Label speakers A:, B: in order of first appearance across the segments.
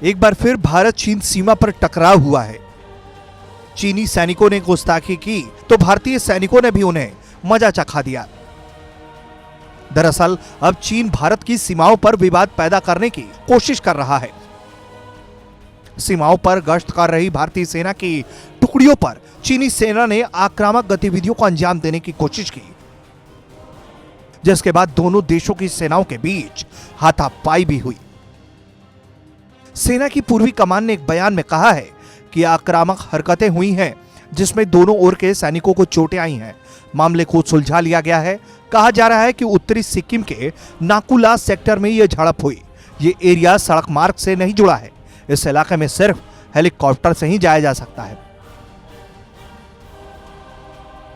A: एक बार फिर भारत चीन सीमा पर टकराव हुआ है। चीनी सैनिकों ने गुस्ताखी की तो भारतीय सैनिकों ने भी उन्हें मजा चखा दिया। दरअसल अब चीन भारत की सीमाओं पर विवाद पैदा करने की कोशिश कर रहा है। सीमाओं पर गश्त कर रही भारतीय सेना की टुकड़ियों पर चीनी सेना ने आक्रामक गतिविधियों को अंजाम देने की कोशिश की, जिसके बाद दोनों देशों की सेनाओं के बीच हाथापाई भी हुई। सेना की पूर्वी कमान ने एक बयान में कहा है कि आक्रामक हरकतें हुई हैं, जिसमें दोनों ओर के सैनिकों को चोटें आई हैं। मामले को सुलझा लिया गया है। कहा जा रहा है कि उत्तरी सिक्किम के नाकुला सेक्टर में यह झड़प हुई। ये एरिया सड़क मार्ग से नहीं जुड़ा है। इस इलाके में सिर्फ हेलीकॉप्टर से ही जाया जा सकता है।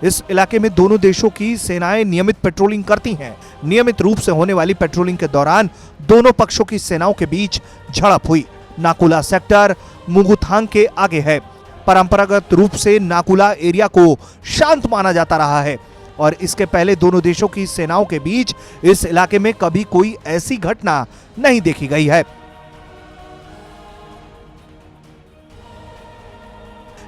A: इस इलाके में दोनों देशों की सेनाएं नियमित पेट्रोलिंग करती हैं। नियमित रूप से होने वाली पेट्रोलिंग के दौरान दोनों पक्षों की सेनाओं के बीच झड़प हुई। नाकुला सेक्टर मुगुथांग के आगे है। परंपरागत रूप से नाकुला एरिया को शांत माना जाता रहा है और इसके पहले दोनों देशों की सेनाओं के बीच इस इलाके में कभी कोई ऐसी घटना नहीं देखी गई है।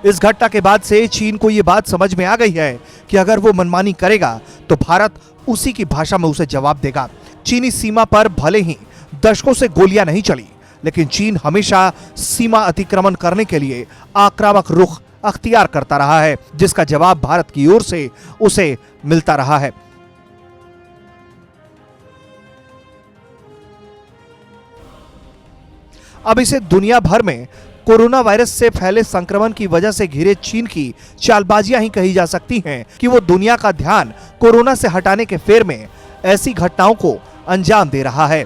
A: इस घटना के बाद से चीन को यह बात समझ में आ गई है कि अगर वो मनमानी करेगा तो भारत उसी की भाषा में उसे जवाब देगा। चीनी सीमा पर भले ही दशकों से गोलियां नहीं चली, लेकिन चीन हमेशा सीमा अतिक्रमण करने के लिए आक्रामक रुख अख्तियार करता रहा है, जिसका जवाब भारत की ओर से उसे मिलता रहा है। अब इसे दुनिया भर में कोरोना वायरस से फैले संक्रमण की वजह से घिरे चीन की चालबाजियां ही कही जा सकती हैं कि वो दुनिया का ध्यान कोरोना से हटाने के फेर में ऐसी घटनाओं को अंजाम दे रहा है।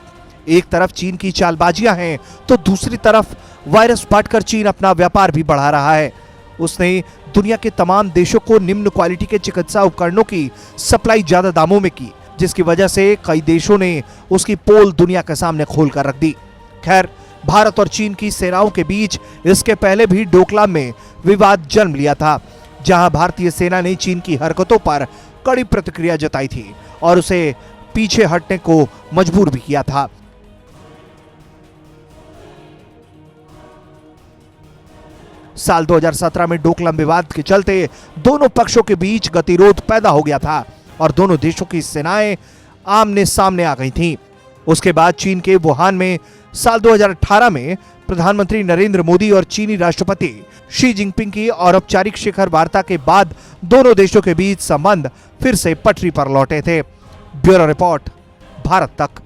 A: एक तरफ चीन की चालबाजियां हैं तो दूसरी तरफ वायरस बांटकर चीन अपना व्यापार भी बढ़ा रहा है। उसने दुनिया के तमाम देशों को निम्न क्वालिटी के चिकित्सा उपकरणों की सप्लाई ज्यादा दामों में की, जिसकी वजह से कई देशों ने उसकी पोल दुनिया के सामने खोलकर रख दी। खैर, भारत और चीन की सेनाओं के बीच इसके पहले भी डोकलाम में विवाद जन्म लिया था, जहां भारतीय सेना ने चीन की हरकतों पर कड़ी प्रतिक्रिया जताई थी और उसे पीछे हटने को मजबूर भी किया था। साल 2017 में डोकलाम विवाद के चलते दोनों पक्षों के बीच गतिरोध पैदा हो गया था और दोनों देशों की सेनाएं आमने सामने आ गई थीं। उसके बाद चीन के वुहान में साल 2018 में प्रधानमंत्री नरेंद्र मोदी और चीनी राष्ट्रपति शी जिनपिंग की अनौपचारिक शिखर वार्ता के बाद दोनों देशों के बीच संबंध फिर से पटरी पर लौटे थे। ब्यूरो रिपोर्ट, भारत तक।